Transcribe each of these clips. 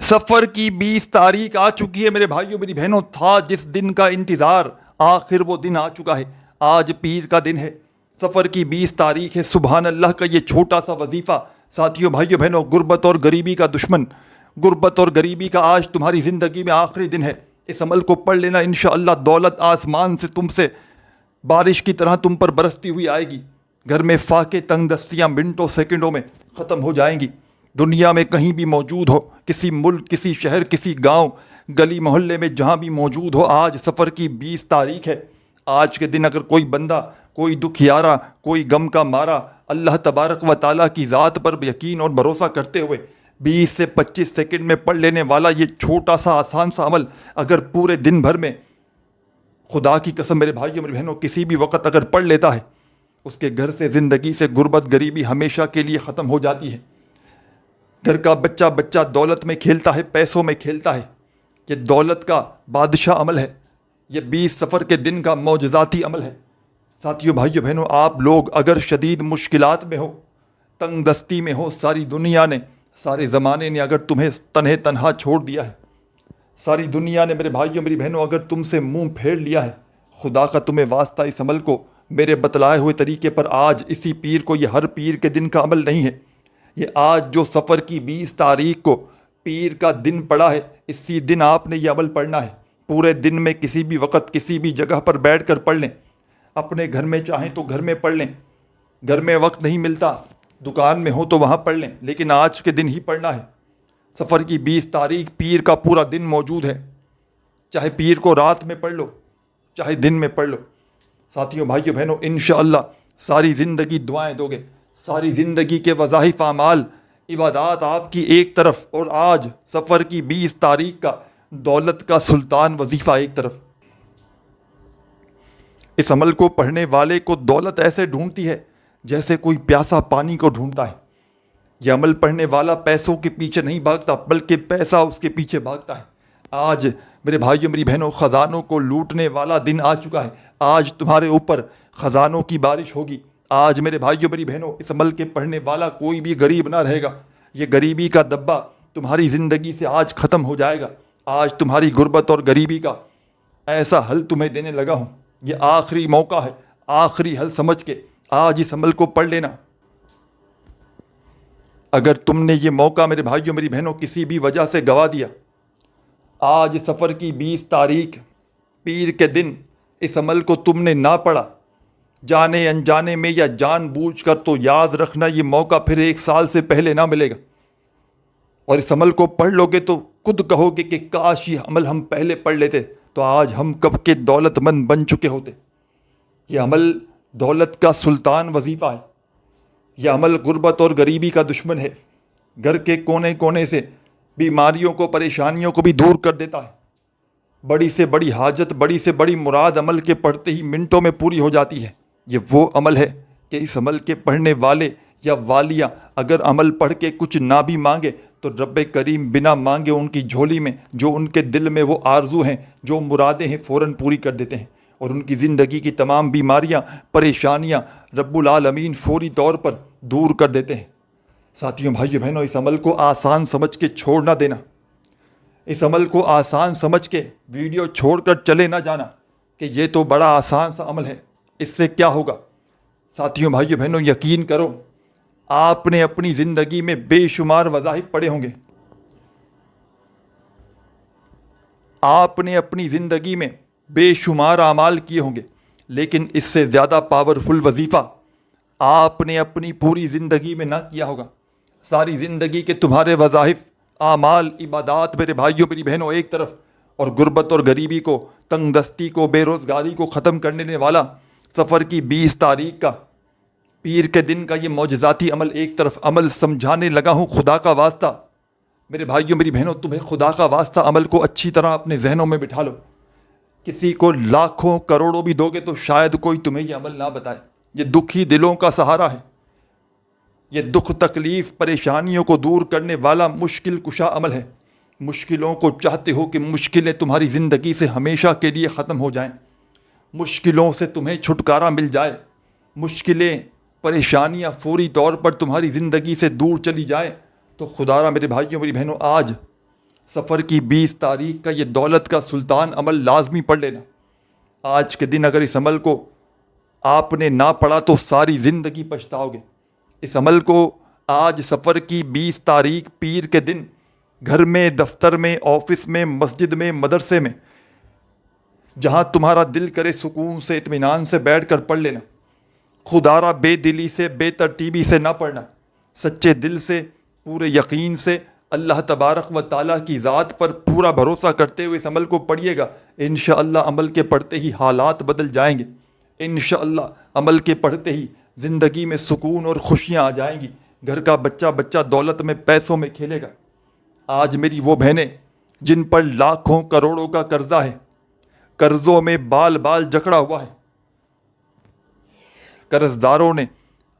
سفر کی 20 تاریخ آ چکی ہے میرے بھائیوں میری بہنوں. تھا جس دن کا انتظار آخر وہ دن آ چکا ہے. آج پیر کا دن ہے. سفر کی 20 تاریخ ہے. سبحان اللہ کا یہ چھوٹا سا وظیفہ ساتھیوں بھائیوں بہنوں. غربت اور غریبی کا دشمن, غربت اور غریبی کا آج تمہاری زندگی میں آخری دن ہے. اس عمل کو پڑھ لینا انشاءاللہ دولت آسمان سے تم سے بارش کی طرح تم پر برستی ہوئی آئے گی. گھر میں فاقے تنگ دستیاں منٹوں سیکنڈوں میں ختم ہو جائیں گی. دنیا میں کہیں بھی موجود ہو, کسی ملک, کسی شہر, کسی گاؤں, گلی محلے میں جہاں بھی موجود ہو, آج سفر کی 20 تاریخ ہے. آج کے دن اگر کوئی بندہ, کوئی دکھیارا, کوئی غم کا مارا, اللہ تبارک و تعالیٰ کی ذات پر یقین اور بھروسہ کرتے ہوئے 20 سے 25 سیکنڈ میں پڑھ لینے والا یہ چھوٹا سا آسان سا عمل اگر پورے دن بھر میں, خدا کی قسم میرے بھائیوں میرے بہنوں, کسی بھی وقت اگر پڑھ لیتا ہے, اس کے گھر سے, زندگی سے غربت غریبی ہمیشہ کے لیے ختم ہو جاتی ہے. گھر کا بچہ دولت میں کھیلتا ہے, پیسوں میں کھیلتا ہے. یہ دولت کا بادشاہ عمل ہے. یہ 20 سفر کے دن کا معجزاتی عمل ہے. ساتھیوں بھائیوں بہنوں, آپ لوگ اگر شدید مشکلات میں ہو, تنگ دستی میں ہو, ساری دنیا نے, سارے زمانے نے اگر تمہیں تنہا چھوڑ دیا ہے, ساری دنیا نے میرے بھائیوں میری بہنوں اگر تم سے منہ پھیر لیا ہے, خدا کا تمہیں واسطہ اس عمل کو میرے بتلائے ہوئے طریقے پر آج اسی پیر کو, یہ ہر پیر کے دن کا عمل نہیں ہے, یہ آج جو سفر کی 20 تاریخ کو پیر کا دن پڑا ہے, اسی دن آپ نے یہ عمل پڑھنا ہے. پورے دن میں کسی بھی وقت کسی بھی جگہ پر بیٹھ کر پڑھ لیں. اپنے گھر میں چاہیں تو گھر میں پڑھ لیں, گھر میں وقت نہیں ملتا, دکان میں ہو تو وہاں پڑھ لیں, لیکن آج کے دن ہی پڑھنا ہے. سفر کی 20 تاریخ پیر کا پورا دن موجود ہے. چاہے پیر کو رات میں پڑھ لو, چاہے دن میں پڑھ لو. ساتھیوں بھائیوں بہنوں, انشاءاللہ ساری زندگی دعائیں دو گے, ساری زندگی کے وظائف اعمال عبادات آپ کی ایک طرف, اور آج سفر کی 20 تاریخ کا دولت کا سلطان وظیفہ ایک طرف. اس عمل کو پڑھنے والے کو دولت ایسے ڈھونڈتی ہے جیسے کوئی پیاسا پانی کو ڈھونڈتا ہے. یہ عمل پڑھنے والا پیسوں کے پیچھے نہیں بھاگتا, بلکہ پیسہ اس کے پیچھے بھاگتا ہے. آج میرے بھائیوں میری بہنوں, خزانوں کو لوٹنے والا دن آ چکا ہے. آج تمہارے اوپر خزانوں کی بارش ہوگی. آج میرے بھائیوں میری بہنوں, اس عمل کے پڑھنے والا کوئی بھی غریب نہ رہے گا. یہ غریبی کا دبا تمہاری زندگی سے آج ختم ہو جائے گا. آج تمہاری غربت اور غریبی کا ایسا حل تمہیں دینے لگا ہوں. یہ آخری موقع ہے, آخری حل سمجھ کے آج اس عمل کو پڑھ لینا. اگر تم نے یہ موقع میرے بھائیوں میری بہنوں کسی بھی وجہ سے گوا دیا, آج سفر کی 20 تاریخ پیر کے دن اس عمل کو تم نے نہ پڑھا, جانے انجانے میں یا جان بوجھ کر, تو یاد رکھنا یہ موقع پھر 1 سال سے پہلے نہ ملے گا. اور اس عمل کو پڑھ لو گے تو خود کہو گے کہ کاش یہ عمل ہم پہلے پڑھ لیتے تو آج ہم کب کے دولت مند بن چکے ہوتے. یہ عمل دولت کا سلطان وظیفہ ہے. یہ عمل غربت اور غریبی کا دشمن ہے. گھر کے کونے کونے سے بیماریوں کو, پریشانیوں کو بھی دور کر دیتا ہے. بڑی سے بڑی حاجت, بڑی سے بڑی مراد عمل کے پڑھتے ہی منٹوں میں پوری ہو جاتی ہے. یہ وہ عمل ہے کہ اس عمل کے پڑھنے والے یا والیہ اگر عمل پڑھ کے کچھ نہ بھی مانگے تو رب کریم بنا مانگے ان کی جھولی میں جو ان کے دل میں وہ آرزو ہیں, جو مرادیں ہیں, فوراً پوری کر دیتے ہیں. اور ان کی زندگی کی تمام بیماریاں, پریشانیاں رب العالمین فوری طور پر دور کر دیتے ہیں. ساتھیوں بھائیوں بہنوں, اس عمل کو آسان سمجھ کے چھوڑ نہ دینا. اس عمل کو آسان سمجھ کے ویڈیو چھوڑ کر چلے نہ جانا کہ یہ تو بڑا آسان سا عمل ہے, اس سے کیا ہوگا. ساتھیوں بھائیوں بہنوں, یقین کرو آپ نے اپنی زندگی میں بے شمار وظائف پڑھے ہوں گے. آپ نے اپنی زندگی میں بے شمار اعمال کیے ہوں گے, لیکن اس سے زیادہ پاورفل وظیفہ آپ نے اپنی پوری زندگی میں نہ کیا ہوگا. ساری زندگی کے تمہارے وظائف, اعمال, عبادات میرے بھائیوں میری بہنوں ایک طرف, اور غربت اور غریبی کو, تنگ دستی کو, بے روزگاری کو ختم کرنے والا سفر کی 20 تاریخ کا پیر کے دن کا یہ معجزاتی عمل ایک طرف. عمل سمجھانے لگا ہوں خدا کا واسطہ میرے بھائیوں میری بہنوں, تمہیں خدا کا واسطہ عمل کو اچھی طرح اپنے ذہنوں میں بٹھا لو. کسی کو لاکھوں کروڑوں بھی دو گے تو شاید کوئی تمہیں یہ عمل نہ بتائے. یہ دکھی دلوں کا سہارا ہے. یہ دکھ, تکلیف, پریشانیوں کو دور کرنے والا مشکل کشا عمل ہے. مشکلوں کو چاہتے ہو کہ مشکلیں تمہاری زندگی سے ہمیشہ کے لیے ختم ہو جائیں, مشکلوں سے تمہیں چھٹکارا مل جائے, مشکلیں, پریشانیاں فوری طور پر تمہاری زندگی سے دور چلی جائیں, تو خدا را میرے بھائیوں میری بہنوں آج سفر کی 20 تاریخ کا یہ دولت کا سلطان عمل لازمی پڑھ لینا. آج کے دن اگر اس عمل کو آپ نے نہ پڑھا تو ساری زندگی پچھتاؤ گے. اس عمل کو آج سفر کی 20 تاریخ پیر کے دن گھر میں، دفتر میں، آفس میں، مسجد میں، مدرسے میں، جہاں تمہارا دل کرے سکون سے، اطمینان سے بیٹھ کر پڑھ لینا. خدا را بے دلی سے، بے ترتیبی سے نہ پڑھنا، سچے دل سے، پورے یقین سے، اللہ تبارک و تعالیٰ کی ذات پر پورا بھروسہ کرتے ہوئے اس عمل کو پڑھیے گا. انشاءاللہ عمل کے پڑھتے ہی حالات بدل جائیں گے. انشاءاللہ عمل کے پڑھتے ہی زندگی میں سکون اور خوشیاں آ جائیں گی. گھر کا بچہ دولت میں، پیسوں میں کھیلے گا. آج میری وہ بہنیں جن پر لاکھوں کروڑوں کا قرضہ ہے، قرضوں میں بال بال جکڑا ہوا ہے، قرض داروں نے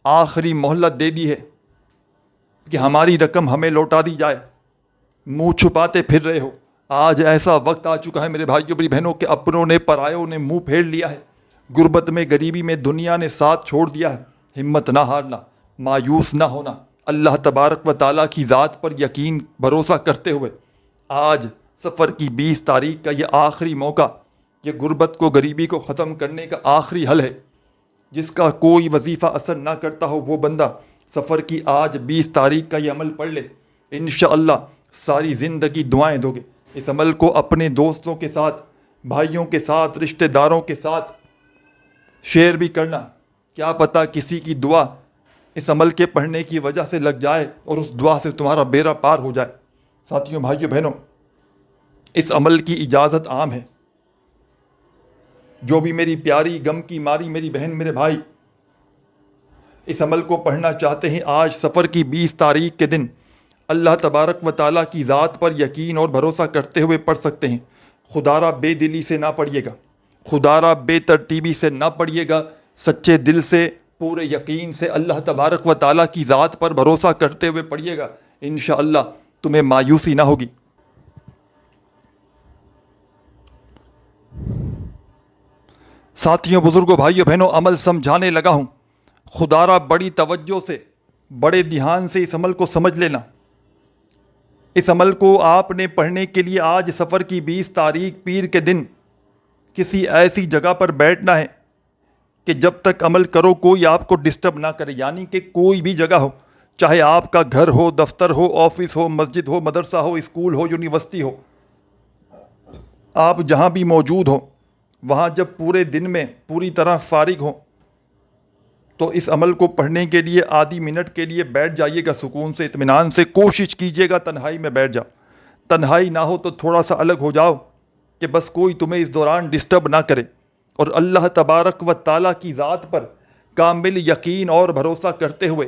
آخری مہلت دے دی ہے کہ ہماری رقم ہمیں لوٹا دی جائے، منہ چھپاتے پھر رہے ہو. آج ایسا وقت آ چکا ہے میرے بھائیوں میری بہنوں کہ اپنوں نے، پرایوں نے منہ پھیر لیا ہے. غربت میں، غریبی میں دنیا نے ساتھ چھوڑ دیا ہے. ہمت نہ ہارنا، مایوس نہ ہونا، اللہ تبارک و تعالیٰ کی ذات پر یقین، بھروسہ کرتے ہوئے آج سفر کی 20 تاریخ کا یہ آخری موقع، یہ غربت کو، غریبی کو ختم کرنے کا آخری حل ہے. جس کا کوئی وظیفہ اثر نہ کرتا ہو وہ بندہ سفر کی آج 20 تاریخ کا یہ عمل پڑھ لے. انشاءاللہ ساری زندگی دعائیں دو گے. اس عمل کو اپنے دوستوں کے ساتھ، بھائیوں کے ساتھ، رشتہ داروں کے ساتھ شیئر بھی کرنا. کیا پتہ کسی کی دعا اس عمل کے پڑھنے کی وجہ سے لگ جائے اور اس دعا سے تمہارا بیڑا پار ہو جائے. ساتھیوں، بھائیوں، بہنوں، اس عمل کی اجازت عام ہے. جو بھی میری پیاری، غم کی ماری میری بہن، میرے بھائی اس عمل کو پڑھنا چاہتے ہیں، آج سفر کی 20 تاریخ کے دن اللہ تبارک و تعالیٰ کی ذات پر یقین اور بھروسہ کرتے ہوئے پڑھ سکتے ہیں. خدا را بے دلی سے نہ پڑھیے گا، خدا را بے ترتیبی سے نہ پڑھیے گا، سچے دل سے، پورے یقین سے، اللہ تبارک و تعالیٰ کی ذات پر بھروسہ کرتے ہوئے پڑھیے گا. انشاءاللہ تمہیں مایوسی نہ ہوگی. ساتھیوں، بزرگوں، بھائیوں، بہنوں، عمل سمجھانے لگا ہوں. خدا را بڑی توجہ سے، بڑے دھیان سے اس عمل کو سمجھ لینا. اس عمل کو آپ نے پڑھنے کے لیے آج سفر کی 20 تاریخ پیر کے دن کسی ایسی جگہ پر بیٹھنا ہے کہ جب تک عمل کرو کوئی آپ کو ڈسٹرب نہ کرے. یعنی کہ کوئی بھی جگہ ہو، چاہے آپ کا گھر ہو، دفتر ہو، آفس ہو، مسجد ہو، مدرسہ ہو، اسکول ہو، یونیورسٹی ہو، آپ جہاں بھی موجود ہو، وہاں جب پورے دن میں پوری طرح فارغ ہوں تو اس عمل کو پڑھنے کے لیے آدھی منٹ کے لیے بیٹھ جائیے گا. سکون سے، اطمینان سے کوشش کیجیے گا تنہائی میں بیٹھ جاؤ. تنہائی نہ ہو تو تھوڑا سا الگ ہو جاؤ کہ بس کوئی تمہیں اس دوران ڈسٹرب نہ کرے. اور اللہ تبارک و تعالیٰ کی ذات پر کامل یقین اور بھروسہ کرتے ہوئے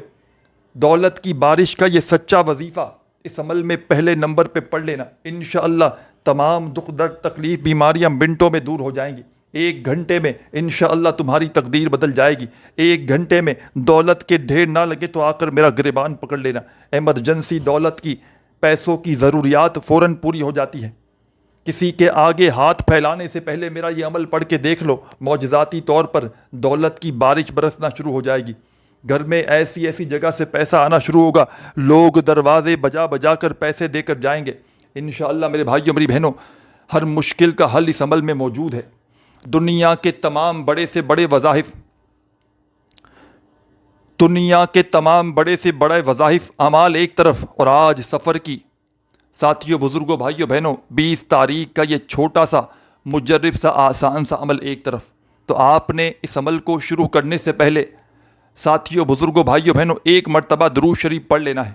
دولت کی بارش کا یہ سچا وظیفہ اس عمل میں پہلے نمبر پہ پڑھ لینا. انشاءاللہ تمام دکھ درد، تکلیف، بیماریاں منٹوں میں دور ہو جائیں گی. 1 گھنٹے میں انشاءاللہ تمہاری تقدیر بدل جائے گی. 1 گھنٹے میں دولت کے ڈھیر نہ لگے تو آ کر میرا گریبان پکڑ لینا. ایمرجنسی دولت کی، پیسوں کی ضروریات فوراً پوری ہو جاتی ہے. کسی کے آگے ہاتھ پھیلانے سے پہلے میرا یہ عمل پڑھ کے دیکھ لو، معجزاتی طور پر دولت کی بارش برسنا شروع ہو جائے گی. گھر میں ایسی جگہ سے پیسہ آنا شروع ہوگا، لوگ دروازے بجا بجا کر پیسے دے کر جائیں گے. انشاءاللہ میرے بھائیوں، میری بہنوں، ہر مشکل کا حل اس عمل میں موجود ہے. دنیا کے تمام بڑے سے بڑے وظائف، دنیا کے تمام بڑے سے بڑے وظائف، اعمال ایک طرف، اور آج سفر کی، ساتھیوں، بزرگوں، بھائیوں، بہنوں، 20 تاریخ کا یہ چھوٹا سا، مجرب سا، آسان سا عمل ایک طرف. تو آپ نے اس عمل کو شروع کرنے سے پہلے ساتھیوں، بزرگوں، بھائیوں، بہنوں، 1 مرتبہ درود شریف پڑھ لینا ہے.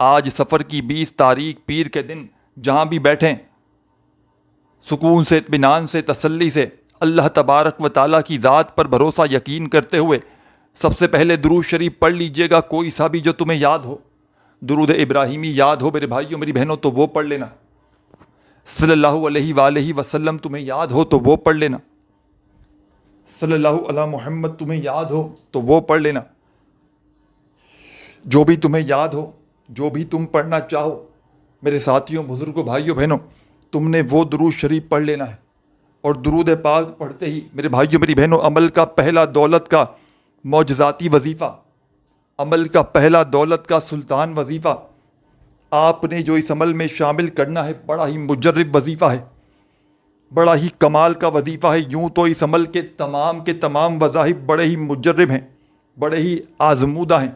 آج سفر کی 20 تاریخ پیر کے دن جہاں بھی بیٹھیں، سکون سے، اطمینان سے، تسلی سے، اللہ تبارک و تعالیٰ کی ذات پر بھروسہ یقین کرتے ہوئے سب سے پہلے درود شریف پڑھ لیجئے گا. کوئی سا بھی جو تمہیں یاد ہو، درود ابراہیمی یاد ہو میرے بھائیوں، میری بہنوں، تو وہ پڑھ لینا. صلی اللہ علیہ وآلہ وسلم تمہیں یاد ہو تو وہ پڑھ لینا. صلی اللہ علی محمد تمہیں یاد ہو تو وہ پڑھ لینا. جو بھی تمہیں یاد ہو، جو بھی تم پڑھنا چاہو میرے ساتھیوں، بزرگوں، بھائیوں، بہنوں، تم نے وہ درود شریف پڑھ لینا ہے. اور درود پاک پڑھتے ہی میرے بھائیوں، میری بہنوں، عمل کا پہلا دولت کا معجزاتی وظیفہ، عمل کا پہلا دولت کا سلطان وظیفہ آپ نے جو اس عمل میں شامل کرنا ہے بڑا ہی مجرب وظیفہ ہے، بڑا ہی کمال کا وظیفہ ہے۔ یوں تو اس عمل کے تمام وظائف بڑے ہی مجرب ہیں، بڑے ہی آزمودہ ہیں۔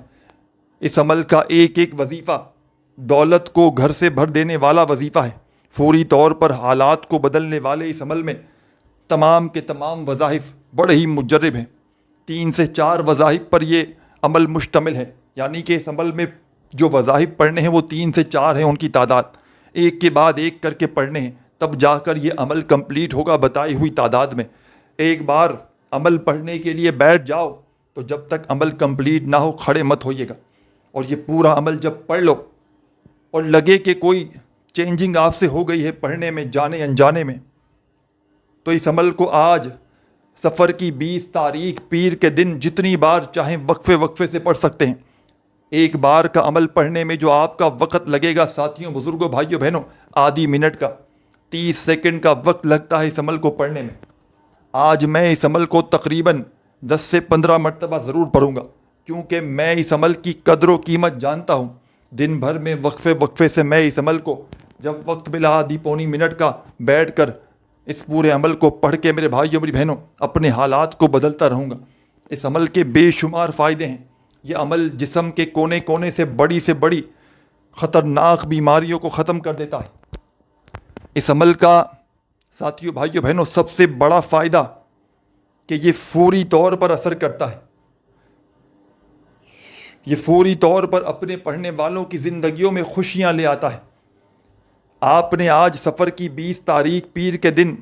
اس عمل کا ایک ایک وظیفہ دولت کو گھر سے بھر دینے والا وظیفہ ہے، فوری طور پر حالات کو بدلنے والے اس عمل میں تمام وظائف بڑے ہی مجرب ہیں۔ 3 سے 4 وظائف پر یہ عمل مشتمل ہے، یعنی کہ اس عمل میں جو وظائف پڑھنے ہیں وہ 3 سے 4 ہیں، ان کی تعداد ایک کے بعد ایک کر کے پڑھنے ہیں، تب جا کر یہ عمل کمپلیٹ ہوگا بتائی ہوئی تعداد میں۔ ایک بار عمل پڑھنے کے لیے بیٹھ جاؤ تو جب تک عمل کمپلیٹ نہ ہو کھڑے مت ہوئیے گا، اور یہ پورا عمل جب پڑھ لو اور لگے کہ کوئی چینجنگ آپ سے ہو گئی ہے پڑھنے میں جانے انجانے میں، تو اس عمل کو آج سفر کی 20 تاریخ پیر کے دن جتنی بار چاہیں وقفے سے پڑھ سکتے ہیں۔ ایک بار کا عمل پڑھنے میں جو آپ کا وقت لگے گا ساتھیوں، بزرگوں، بھائیوں، بہنوں، آدھی منٹ کا 30 سیکنڈ کا وقت لگتا ہے اس عمل کو پڑھنے میں، آج میں اس عمل کو تقریباً 10 سے 15 مرتبہ ضرور پڑھوں گا، کیونکہ میں اس عمل کی قدر و قیمت جانتا ہوں۔ دن بھر میں وقفے سے میں اس عمل کو جب وقت ملا آدھی پونی منٹ کا بیٹھ کر اس پورے عمل کو پڑھ کے میرے بھائیوں میری بہنوں اپنے حالات کو بدلتا رہوں گا۔ اس عمل کے بے شمار فائدے ہیں۔ یہ عمل جسم کے کونے سے بڑی خطرناک بیماریوں کو ختم کر دیتا ہے۔ اس عمل کا ساتھیوں، بھائیوں، بہنوں سب سے بڑا فائدہ کہ یہ فوری طور پر اثر کرتا ہے، یہ فوری طور پر اپنے پڑھنے والوں کی زندگیوں میں خوشیاں لے آتا ہے۔ آپ نے آج سفر کی 20 تاریخ پیر کے دن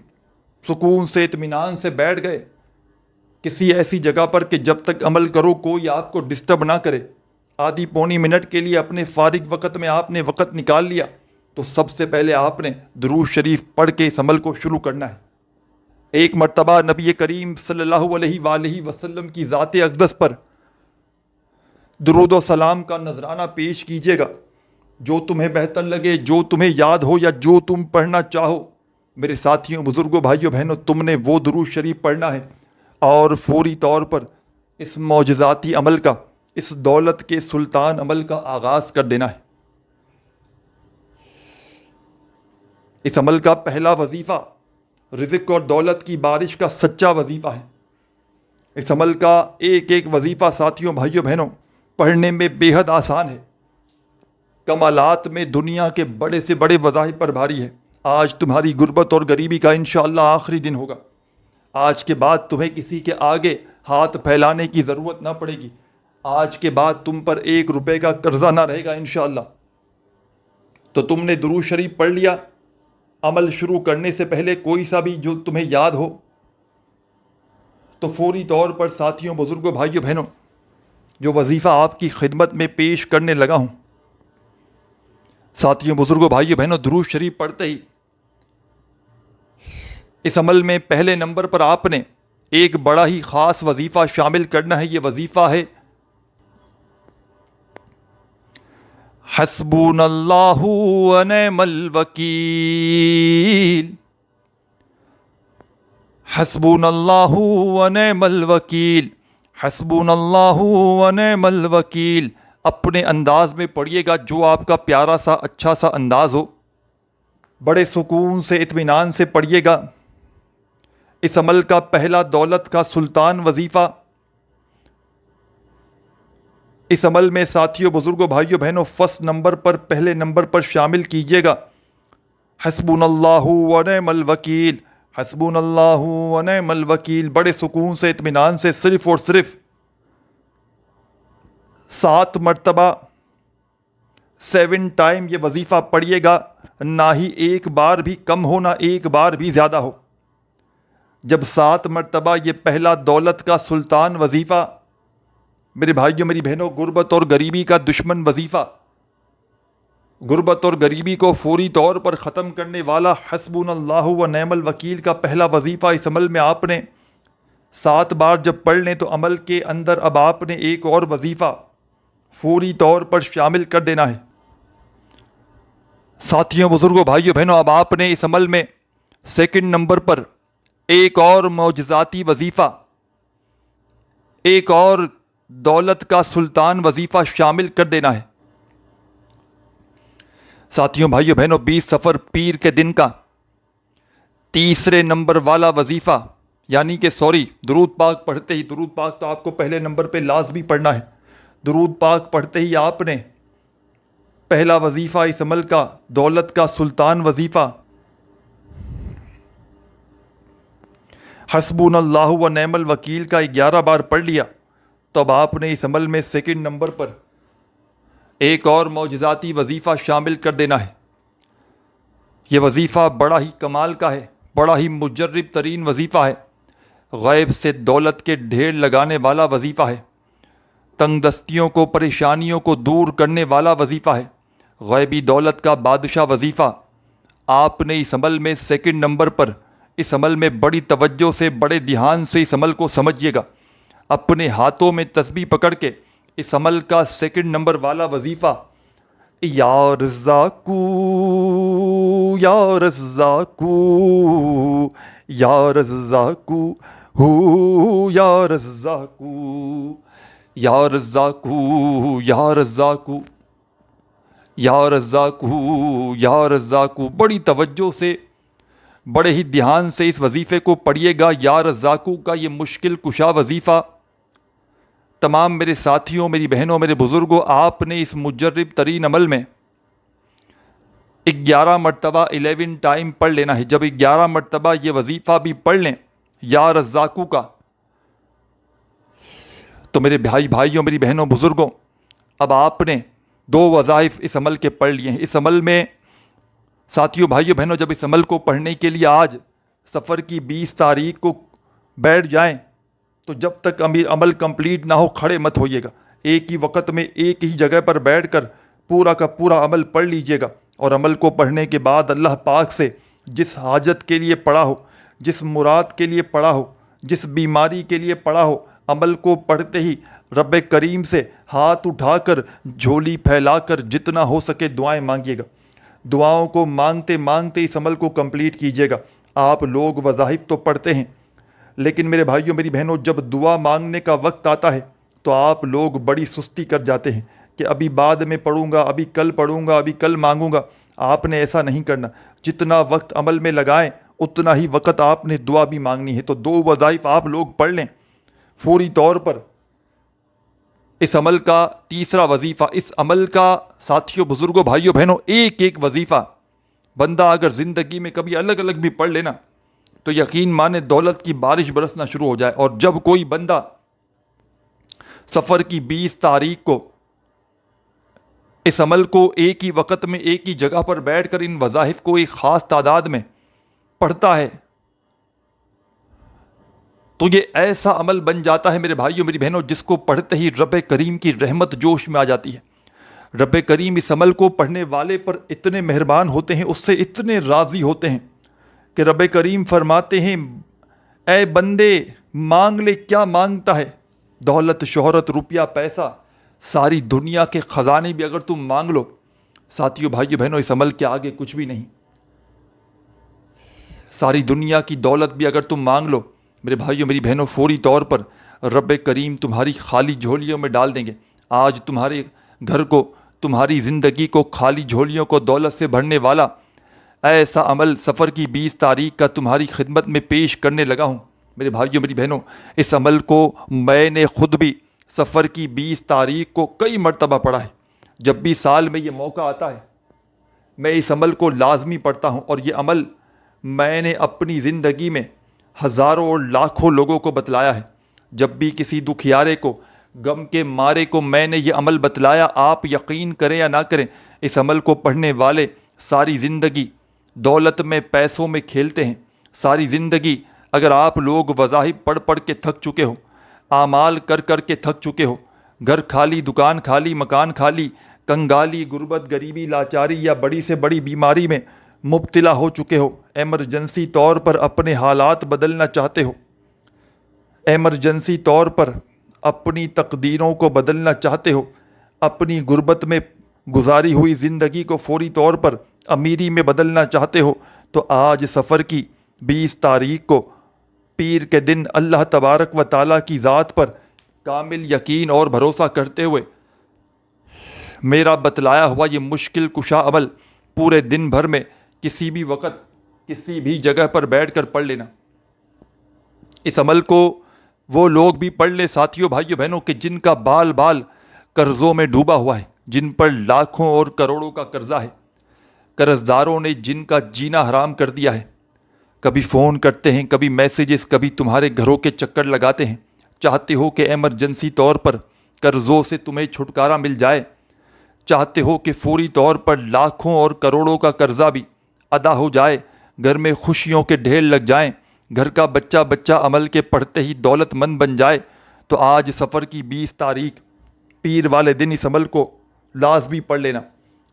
سکون سے اطمینان سے بیٹھ گئے کسی ایسی جگہ پر کہ جب تک عمل کرو کوئی آپ کو ڈسٹرب نہ کرے، آدھی پونی منٹ کے لیے اپنے فارغ وقت میں آپ نے وقت نکال لیا، تو سب سے پہلے آپ نے درود شریف پڑھ کے اس عمل کو شروع کرنا ہے۔ ایک مرتبہ نبی کریم صلی اللہ علیہ وآلہ وسلم کی ذات اقدس پر درود و سلام کا نذرانہ پیش کیجیے گا، جو تمہیں بہتر لگے، جو تمہیں یاد ہو یا جو تم پڑھنا چاہو۔ میرے ساتھیوں، بزرگوں، بھائیوں، بہنوں، تم نے وہ درود شریف پڑھنا ہے اور فوری طور پر اس معجزاتی عمل کا، اس دولت کے سلطان عمل کا آغاز کر دینا ہے۔ اس عمل کا پہلا وظیفہ رزق اور دولت کی بارش کا سچا وظیفہ ہے۔ اس عمل کا ایک ایک وظیفہ ساتھیوں، بھائیوں، بہنوں پڑھنے میں بے حد آسان ہے، کمالات میں دنیا کے بڑے سے بڑے وظائف پر بھاری ہے۔ آج تمہاری غربت اور غریبی کا انشاءاللہ آخری دن ہوگا۔ آج کے بعد تمہیں کسی کے آگے ہاتھ پھیلانے کی ضرورت نہ پڑے گی۔ آج کے بعد تم پر 1 روپے کا قرضہ نہ رہے گا انشاءاللہ۔ تو تم نے درود شریف پڑھ لیا، عمل شروع کرنے سے پہلے کوئی سا بھی جو تمہیں یاد ہو تو فوری طور پر ساتھیوں، بزرگوں، بھائیوں، بہنوں جو وظیفہ آپ کی خدمت میں پیش کرنے لگا ہوں، ساتھیوں، بزرگوں، بھائیوں، بہنوں درود شریف پڑھتے ہی اس عمل میں پہلے نمبر پر آپ نے ایک بڑا ہی خاص وظیفہ شامل کرنا ہے۔ یہ وظیفہ ہے حسبنا اللہ ونعم الوکیل، حسبنا اللہ ونعم الوکیل، حسبنا اللہ ونعم الوکیل۔ اپنے انداز میں پڑھیے گا جو آپ کا پیارا سا اچھا سا انداز ہو، بڑے سکون سے اطمینان سے پڑھیے گا۔ اس عمل کا پہلا دولت کا سلطان وظیفہ، اس عمل میں ساتھیوں، بزرگوں، بھائیوں، بہنوں فرسٹ نمبر پر، پہلے نمبر پر شامل کیجیے گا حسبنا اللہ ونعم الوکیل، حسبنا اللہ ونعم الوکیل۔ بڑے سکون سے اطمینان سے صرف اور صرف 7 مرتبہ 7 ٹائم یہ وظیفہ پڑھیے گا، نہ ہی ایک بار بھی کم ہو نہ ایک بار بھی زیادہ ہو۔ جب 7 مرتبہ یہ پہلا دولت کا سلطان وظیفہ، میرے بھائیوں، میری بہنوں، غربت اور غریبی کا دشمن وظیفہ، غربت اور غریبی کو فوری طور پر ختم کرنے والا حسبنا اللہ و نعم الوکیل کا پہلا وظیفہ اس عمل میں آپ نے 7 بار جب پڑھ لیں تو عمل کے اندر اب آپ نے ایک اور وظیفہ فوری طور پر شامل کر دینا ہے۔ ساتھیوں، بزرگوں، بھائیوں، بہنوں اب آپ نے اس عمل میں سیکنڈ نمبر پر ایک اور معجزاتی وظیفہ، ایک اور دولت کا سلطان وظیفہ شامل کر دینا ہے۔ ساتھیوں بھائیوں بہنوں 20 سفر پیر کے دن کا تیسرے نمبر والا وظیفہ، یعنی کہ درود پاک پڑھتے ہی، درود پاک تو آپ کو پہلے نمبر پہ لازمی پڑھنا ہے، درود پاک پڑھتے ہی آپ نے پہلا وظیفہ اس عمل کا، دولت کا سلطان وظیفہ حسبنا اللہ و نعم الوکیل کا 11 بار پڑھ لیا، تو اب آپ نے اس عمل میں سیکنڈ نمبر پر ایک اور معجزاتی وظیفہ شامل کر دینا ہے۔ یہ وظیفہ بڑا ہی کمال کا ہے، بڑا ہی مجرب ترین وظیفہ ہے، غیب سے دولت کے ڈھیر لگانے والا وظیفہ ہے، تنگ دستیوں کو، پریشانیوں کو دور کرنے والا وظیفہ ہے، غیبی دولت کا بادشاہ وظیفہ۔ آپ نے اس عمل میں سیکنڈ نمبر پر، اس عمل میں بڑی توجہ سے، بڑے دھیان سے اس عمل کو سمجھیے گا۔ اپنے ہاتھوں میں تسبیح پکڑ کے اس عمل کا سیکنڈ نمبر والا وظیفہ یا رزاقو یا رزاقو یا رزاقو ہو یا رزاقو یا رزاقو یا رزاقو یا رزاقو یا رزاقو، بڑی توجہ سے، بڑے ہی دھیان سے اس وظیفے کو پڑھیے گا۔ یا رزاقو کا یہ مشکل کشا وظیفہ تمام میرے ساتھیوں، میری بہنوں، میرے بزرگوں، آپ نے اس مجرب ترین عمل میں 11 مرتبہ 11 ٹائم پڑھ لینا ہے۔ جب 11 مرتبہ یہ وظیفہ بھی پڑھ لیں یا رزاقو کا، تو میرے بھائیوں، میری بہنوں، بزرگوں، اب آپ نے 2 وظائف اس عمل کے پڑھ لیے ہیں۔ اس عمل میں ساتھیوں، بھائیوں، بہنوں، جب اس عمل کو پڑھنے کے لیے آج سفر کی 20 تاریخ کو بیٹھ جائیں تو جب تک عمل کمپلیٹ نہ ہو کھڑے مت ہوئیے گا۔ ایک ہی وقت میں ایک ہی جگہ پر بیٹھ کر پورا کا پورا عمل پڑھ لیجئے گا، اور عمل کو پڑھنے کے بعد اللہ پاک سے جس حاجت کے لیے پڑھا ہو، جس مراد کے لیے پڑھا ہو، جس بیماری کے لیے پڑھا ہو، عمل کو پڑھتے ہی رب کریم سے ہاتھ اٹھا کر، جھولی پھیلا کر جتنا ہو سکے دعائیں مانگیے گا۔ دعاؤں کو مانگتے مانگتے اس عمل کو کمپلیٹ کیجیے گا۔ آپ لوگ وظائف تو پڑھتے ہیں، لیکن میرے بھائیوں، میری بہنوں، جب دعا مانگنے کا وقت آتا ہے تو آپ لوگ بڑی سستی کر جاتے ہیں کہ ابھی بعد میں پڑھوں گا، ابھی کل پڑھوں گا، ابھی کل مانگوں گا۔ آپ نے ایسا نہیں کرنا، جتنا وقت عمل میں لگائیں اتنا ہی وقت آپ نے دعا بھی مانگنی ہے۔ تو 2 وظائف آپ لوگ پڑھ لیں فوری طور پر۔ اس عمل کا تیسرا وظیفہ، اس عمل کا ساتھیوں، بزرگوں، بھائیوں، بہنوں، ایک وظیفہ بندہ اگر زندگی میں کبھی الگ الگ بھی پڑھ لینا تو یقین مانے دولت کی بارش برسنا شروع ہو جائے۔ اور جب کوئی بندہ سفر کی 20 تاریخ کو اس عمل کو ایک ہی وقت میں ایک ہی جگہ پر بیٹھ کر ان وظائف کو ایک خاص تعداد میں پڑھتا ہے تو یہ ایسا عمل بن جاتا ہے میرے بھائیوں، میری بہنوں، جس کو پڑھتے ہی رب کریم کی رحمت جوش میں آ جاتی ہے۔ رب کریم اس عمل کو پڑھنے والے پر اتنے مہربان ہوتے ہیں، اس سے اتنے راضی ہوتے ہیں کہ رب کریم فرماتے ہیں، اے بندے مانگ لے، کیا مانگتا ہے؟ دولت، شہرت، روپیہ، پیسہ، ساری دنیا کے خزانے بھی اگر تم مانگ لو، ساتھیوں، بھائیوں، بہنوں، اس عمل کے آگے کچھ بھی نہیں۔ ساری دنیا کی دولت بھی اگر تم مانگ لو میرے بھائیوں، میری بہنوں، فوری طور پر رب کریم تمہاری خالی جھولیوں میں ڈال دیں گے۔ آج تمہارے گھر کو، تمہاری زندگی کو، خالی جھولیوں کو دولت سے بھرنے والا ایسا عمل سفر کی 20 تاریخ کا تمہاری خدمت میں پیش کرنے لگا ہوں۔ میرے بھائیوں، میری بہنوں، اس عمل کو میں نے خود بھی سفر کی 20 تاریخ کو کئی مرتبہ پڑھا ہے۔ جب بھی سال میں یہ موقع آتا ہے میں اس عمل کو لازمی پڑھتا ہوں، اور یہ عمل میں نے اپنی زندگی میں ہزاروں اور لاکھوں لوگوں کو بتلایا ہے۔ جب بھی کسی دکھیارے کو، غم کے مارے کو میں نے یہ عمل بتلایا، آپ یقین کریں یا نہ کریں، اس عمل کو پڑھنے والے ساری زندگی دولت میں، پیسوں میں کھیلتے ہیں۔ ساری زندگی اگر آپ لوگ وظائف پڑھ پڑھ کے تھک چکے ہو، اعمال کر کر کے تھک چکے ہو، گھر خالی، دکان خالی، مکان خالی، کنگالی، غربت، غریبی، لاچاری یا بڑی سے بڑی بیماری میں مبتلا ہو چکے ہو، ایمرجنسی طور پر اپنے حالات بدلنا چاہتے ہو، ایمرجنسی طور پر اپنی تقدیروں کو بدلنا چاہتے ہو، اپنی غربت میں گزاری ہوئی زندگی کو فوری طور پر امیری میں بدلنا چاہتے ہو، تو آج سفر کی 20 تاریخ کو پیر کے دن اللہ تبارک و تعالیٰ کی ذات پر کامل یقین اور بھروسہ کرتے ہوئے میرا بتلایا ہوا یہ مشکل کشا عمل پورے دن بھر میں کسی بھی وقت کسی بھی جگہ پر بیٹھ کر پڑھ لینا۔ اس عمل کو وہ لوگ بھی پڑھ لیں ساتھیوں بھائیوں بہنوں کہ جن کا بال بال قرضوں میں ڈوبا ہوا ہے، جن پر لاکھوں اور کروڑوں کا قرضہ ہے، قرض داروں نے جن کا جینا حرام کر دیا ہے، کبھی فون کرتے ہیں، کبھی میسیجز، کبھی تمہارے گھروں کے چکر لگاتے ہیں، چاہتے ہو کہ ایمرجنسی طور پر قرضوں سے تمہیں چھٹکارا مل جائے، چاہتے ہو کہ فوری طور پر لاکھوں اور کروڑوں کا قرضہ بھی ادا ہو جائے، گھر میں خوشیوں کے ڈھیر لگ جائیں، گھر کا بچہ بچہ عمل کے پڑھتے ہی دولت مند بن جائے، تو آج سفر کی 20 تاریخ پیر والے دن اس عمل کو لازمی پڑھ لینا۔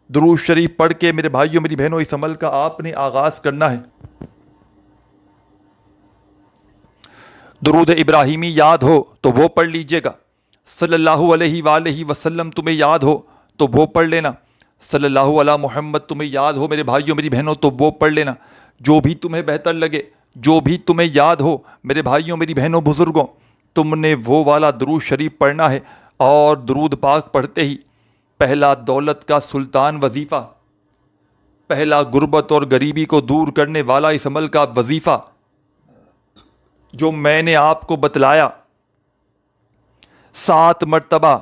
درود شریف پڑھ کے میرے بھائیوں میری بہنوں اس عمل کا آپ نے آغاز کرنا ہے۔ درود ابراہیمی یاد ہو تو وہ پڑھ لیجئے گا، صلی اللہ علیہ وآلہ وسلم تمہیں یاد ہو تو وہ پڑھ لینا، صلی اللہ علی محمد تمہیں یاد ہو میرے بھائیوں میری بہنوں تو وہ پڑھ لینا، جو بھی تمہیں بہتر لگے، جو بھی تمہیں یاد ہو میرے بھائیوں میری بہنوں بزرگوں، تم نے وہ والا درود شریف پڑھنا ہے۔ اور درود پاک پڑھتے ہی پہلا دولت کا سلطان وظیفہ، پہلا غربت اور غریبی کو دور کرنے والا اس عمل کا وظیفہ جو میں نے آپ کو بتلایا، 7 مرتبہ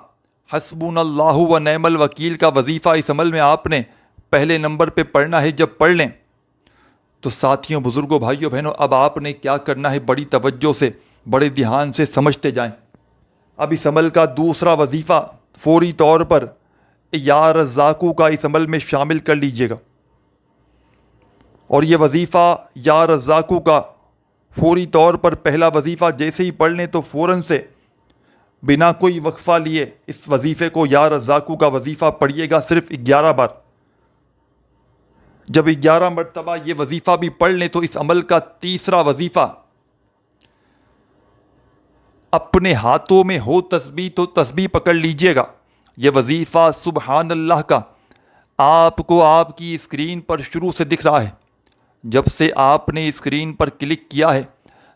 حسبنا اللہ و نعم الوکیل کا وظیفہ اس عمل میں آپ نے پہلے نمبر پہ پڑھنا ہے۔ جب پڑھ لیں تو ساتھیوں بزرگوں بھائیوں بہنوں اب آپ نے کیا کرنا ہے، بڑی توجہ سے بڑے دھیان سے سمجھتے جائیں۔ اب اس عمل کا دوسرا وظیفہ فوری طور پر یا رزاقو کا اس عمل میں شامل کر لیجئے گا، اور یہ وظیفہ یا رزاقو کا فوری طور پر پہلا وظیفہ جیسے ہی پڑھ لیں تو فوراً سے بنا کوئی وقفہ لیے اس وظیفے کو یا رزاقو کا وظیفہ پڑھیے گا صرف 11 بار۔ جب 11 مرتبہ یہ وظیفہ بھی پڑھ لیں تو اس عمل کا تیسرا وظیفہ اپنے ہاتھوں میں ہو تسبیح تو تسبیح پکڑ لیجئے گا۔ یہ وظیفہ سبحان اللہ کا آپ کو آپ کی اسکرین پر شروع سے دکھ رہا ہے، جب سے آپ نے اسکرین پر کلک کیا ہے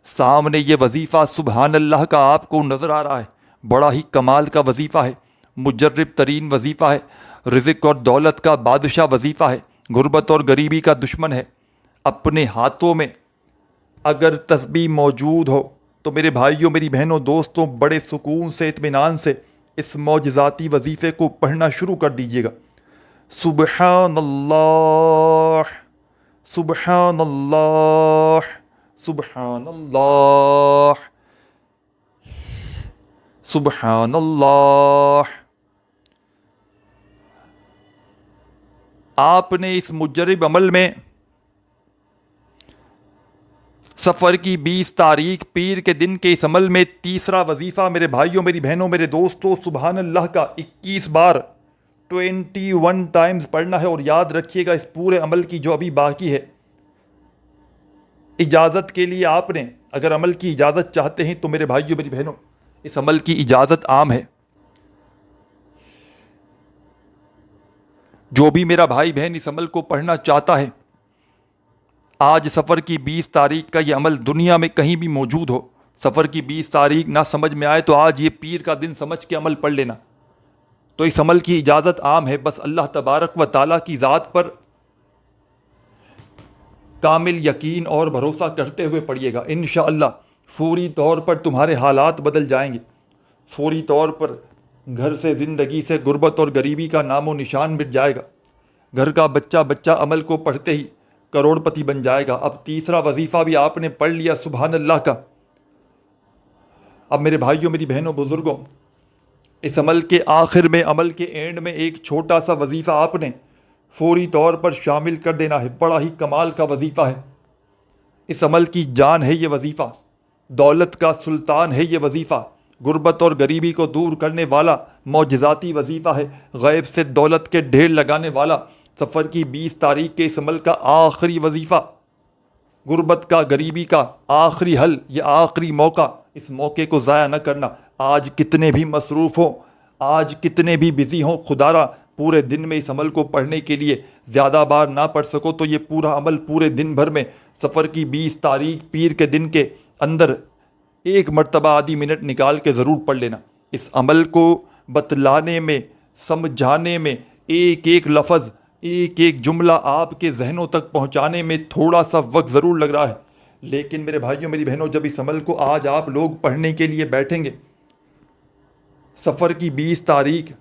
سامنے یہ وظیفہ سبحان اللہ کا آپ کو نظر آ رہا ہے۔ بڑا ہی کمال کا وظیفہ ہے، مجرب ترین وظیفہ ہے، رزق اور دولت کا بادشاہ وظیفہ ہے، غربت اور غریبی کا دشمن ہے۔ اپنے ہاتھوں میں اگر تسبیح موجود ہو تو میرے بھائیوں میری بہنوں دوستوں بڑے سکون سے اطمینان سے اس معجزاتی وظیفے کو پڑھنا شروع کر دیجیے گا۔ سبحان اللہ، سبحان اللہ، سبحان اللہ، سبحان اللہ۔ آپ نے اس مجرب عمل میں سفر کی 20 تاریخ پیر کے دن کے اس عمل میں تیسرا وظیفہ میرے بھائیوں میری بہنوں میرے دوستوں سبحان اللہ کا 21 بار 21 ٹائمز پڑھنا ہے۔ اور یاد رکھیے گا اس پورے عمل کی جو ابھی باقی ہے، اجازت کے لیے آپ نے اگر عمل کی اجازت چاہتے ہیں تو میرے بھائیوں میری بہنوں اس عمل کی اجازت عام ہے۔ جو بھی میرا بھائی بہن اس عمل کو پڑھنا چاہتا ہے، آج سفر کی 20 تاریخ کا یہ عمل دنیا میں کہیں بھی موجود ہو، سفر کی 20 تاریخ نہ سمجھ میں آئے تو آج یہ پیر کا دن سمجھ کے عمل پڑھ لینا۔ تو اس عمل کی اجازت عام ہے، بس اللہ تبارک و تعالیٰ کی ذات پر کامل یقین اور بھروسہ کرتے ہوئے پڑھیے گا۔ انشاءاللہ فوری طور پر تمہارے حالات بدل جائیں گے، فوری طور پر گھر سے زندگی سے غربت اور غریبی کا نام و نشان مٹ جائے گا، گھر کا بچہ بچہ عمل کو پڑھتے ہی کروڑ پتی بن جائے گا۔ اب تیسرا وظیفہ بھی آپ نے پڑھ لیا سبحان اللہ کا۔ اب میرے بھائیوں میری بہنوں بزرگوں اس عمل کے آخر میں عمل کے اینڈ میں ایک چھوٹا سا وظیفہ آپ نے فوری طور پر شامل کر دینا ہے، بڑا ہی کمال کا وظیفہ ہے، اس عمل کی جان ہے یہ وظیفہ، دولت کا سلطان ہے یہ وظیفہ، غربت اور غریبی کو دور کرنے والا معجزاتی وظیفہ ہے، غیب سے دولت کے ڈھیر لگانے والا سفر کی 20 تاریخ کے اس عمل کا آخری وظیفہ، غربت کا غریبی کا آخری حل، یہ آخری موقع، اس موقع کو ضائع نہ کرنا۔ آج کتنے بھی مصروف ہوں، آج کتنے بھی بزی ہوں، خدا را پورے دن میں اس عمل کو پڑھنے کے لیے زیادہ بار نہ پڑھ سکو تو یہ پورا عمل پورے دن بھر میں سفر کی 20 تاریخ پیر کے دن کے اندر ایک مرتبہ آدھی منٹ نکال کے ضرور پڑھ لینا۔ اس عمل کو بتلانے میں سمجھانے میں ایک ایک لفظ ایک ایک جملہ آپ کے ذہنوں تک پہنچانے میں تھوڑا سا وقت ضرور لگ رہا ہے، لیکن میرے بھائیوں میری بہنوں، جب اس عمل کو آج آپ لوگ پڑھنے کے لیے بیٹھیں گے، سفر کی 20 تاریخ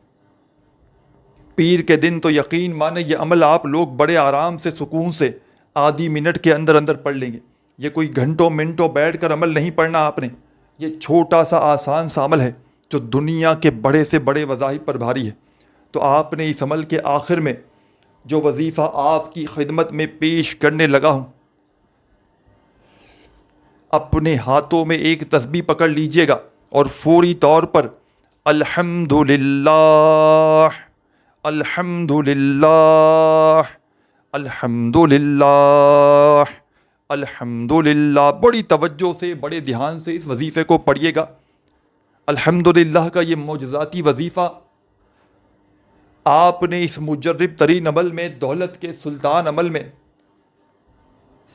پیر کے دن، تو یقین مانیں یہ عمل آپ لوگ بڑے آرام سے سکون سے آدھی منٹ کے اندر اندر پڑھ لیں گے۔ یہ کوئی گھنٹوں منٹوں بیٹھ کر عمل نہیں پڑھنا آپ نے، یہ چھوٹا سا آسان سا عمل ہے جو دنیا کے بڑے سے بڑے وظائف پر بھاری ہے۔ تو آپ نے اس عمل کے آخر میں جو وظیفہ آپ کی خدمت میں پیش کرنے لگا ہوں، اپنے ہاتھوں میں ایک تسبیح پکڑ لیجئے گا اور فوری طور پر الحمدللہ الحمدللہ الحمدللہ الحمدللہ بڑی توجہ سے بڑے دھیان سے اس وظیفے کو پڑھیے گا۔ الحمدللہ کا یہ معجزاتی وظیفہ آپ نے اس مجرب ترین عمل میں، دولت کے سلطان عمل میں،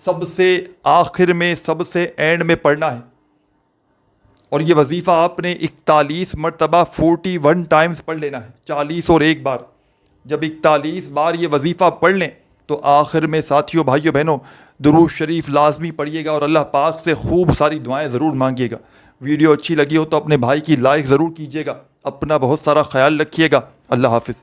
سب سے آخر میں، سب سے اینڈ میں پڑھنا ہے۔ اور یہ وظیفہ آپ نے 41 مرتبہ 41 ٹائمز پڑھ لینا ہے، 40 اور ایک بار۔ جب 41 بار یہ وظیفہ پڑھ لیں تو آخر میں ساتھیوں بھائیوں بہنوں درود شریف لازمی پڑھیے گا اور اللہ پاک سے خوب ساری دعائیں ضرور مانگیے گا۔ ویڈیو اچھی لگی ہو تو اپنے بھائی کی لائک ضرور کیجیے گا۔ اپنا بہت سارا خیال رکھیے گا۔ اللہ حافظ۔